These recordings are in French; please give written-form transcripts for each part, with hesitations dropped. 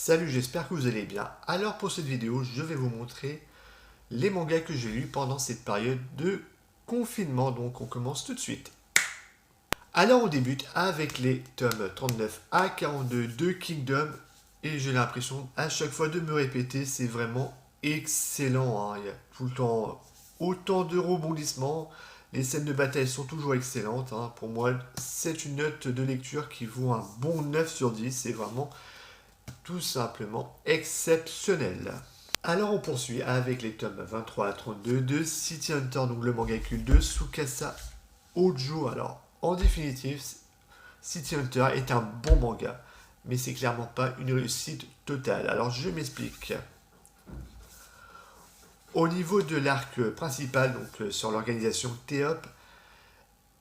Salut, j'espère que vous allez bien. Alors pour cette vidéo, je vais vous montrer les mangas que j'ai lus pendant cette période de confinement. Donc on commence tout de suite. Alors on débute avec les tomes 39 à 42 de Kingdom. Et j'ai l'impression à chaque fois de me répéter, c'est vraiment excellent, hein. Il y a tout le temps autant de rebondissements. Les scènes de bataille sont toujours excellentes, hein. Pour moi, c'est une note de lecture qui vaut un bon 9 sur 10. C'est vraiment tout simplement exceptionnel. Alors on poursuit avec les tomes 23 à 32 de City Hunter, donc le manga culte de Tsukasa Ojo. Alors en définitive, City Hunter est un bon manga, mais c'est clairement pas une réussite totale. Alors je m'explique. Au niveau de l'arc principal, donc sur l'organisation Théop,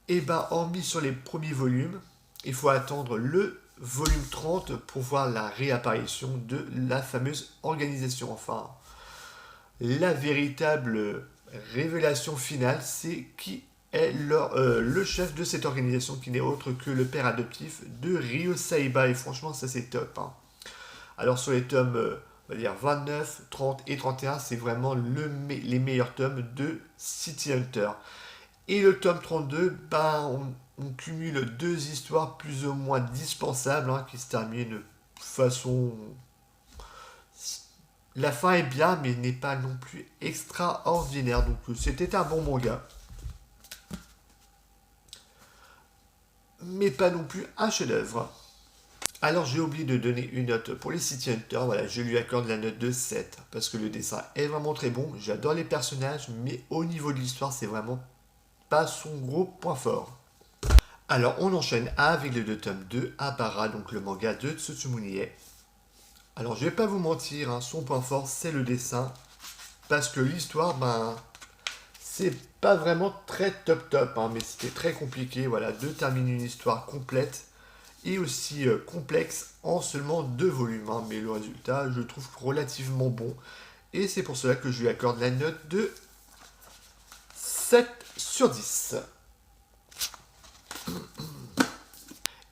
et ben hormis sur les premiers volumes, il faut attendre le volume 30 pour voir la réapparition de la fameuse organisation. Enfin, la véritable révélation finale, c'est qui est le chef de cette organisation, qui n'est autre que le père adoptif de Ryo Saiba. Et franchement, ça c'est top, hein. Alors sur les tomes on va dire 29, 30 et 31, c'est vraiment les meilleurs tomes de City Hunter. Et le tome 32, on cumule deux histoires plus ou moins dispensables, hein, qui se terminent de façon... La fin est bien, mais n'est pas non plus extraordinaire. Donc c'était un bon manga. Mais pas non plus un chef-d'œuvre. Alors j'ai oublié de donner une note pour les City Hunter. Voilà, je lui accorde la note de 7. Parce que le dessin est vraiment très bon. J'adore les personnages, mais au niveau de l'histoire, c'est vraiment pas son gros point fort. Alors on enchaîne avec le 2 tome 2 Abara, donc le manga de Tsutsumunie. Alors je vais pas vous mentir, hein, son point fort c'est le dessin, parce que l'histoire, c'est pas vraiment très top, hein, mais c'était très compliqué, voilà, de terminer une histoire complète et aussi complexe en seulement 2 volumes, hein, mais le résultat je trouve relativement bon, et c'est pour cela que je lui accorde la note de 7 sur 10.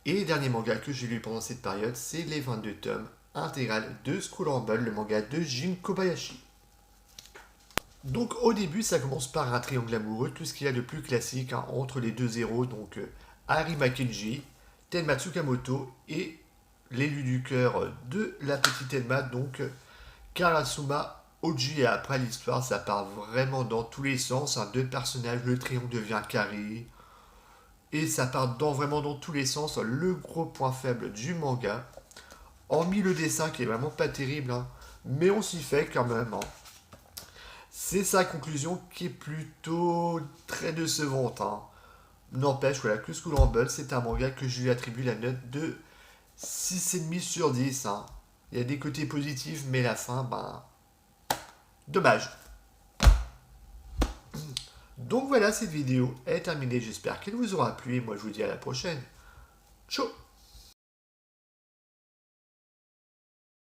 Et le dernier manga que j'ai lu pendant cette période, c'est les 22 tomes intégrales de School Rumble, le manga de Jin Kobayashi. Donc au début, ça commence par un triangle amoureux, tout ce qu'il y a de plus classique, hein, entre les deux héros, donc Hari Makenji, Tenma Tsukamoto et l'élu du cœur de la petite Tenma, donc Karasuma Oji. Et après l'histoire, ça part vraiment dans tous les sens, hein, deux personnages, le triangle devient carré. Et ça part vraiment dans tous les sens. Le gros point faible du manga, hormis le dessin qui est vraiment pas terrible, hein, mais on s'y fait quand même, hein. C'est sa conclusion qui est plutôt très décevante, hein. N'empêche, voilà, que School Rumble, c'est un manga que je lui attribue la note de 6,5 sur 10, hein. Il y a des côtés positifs, mais la fin, dommage. Donc voilà, cette vidéo est terminée. J'espère qu'elle vous aura plu et moi je vous dis à la prochaine. Ciao.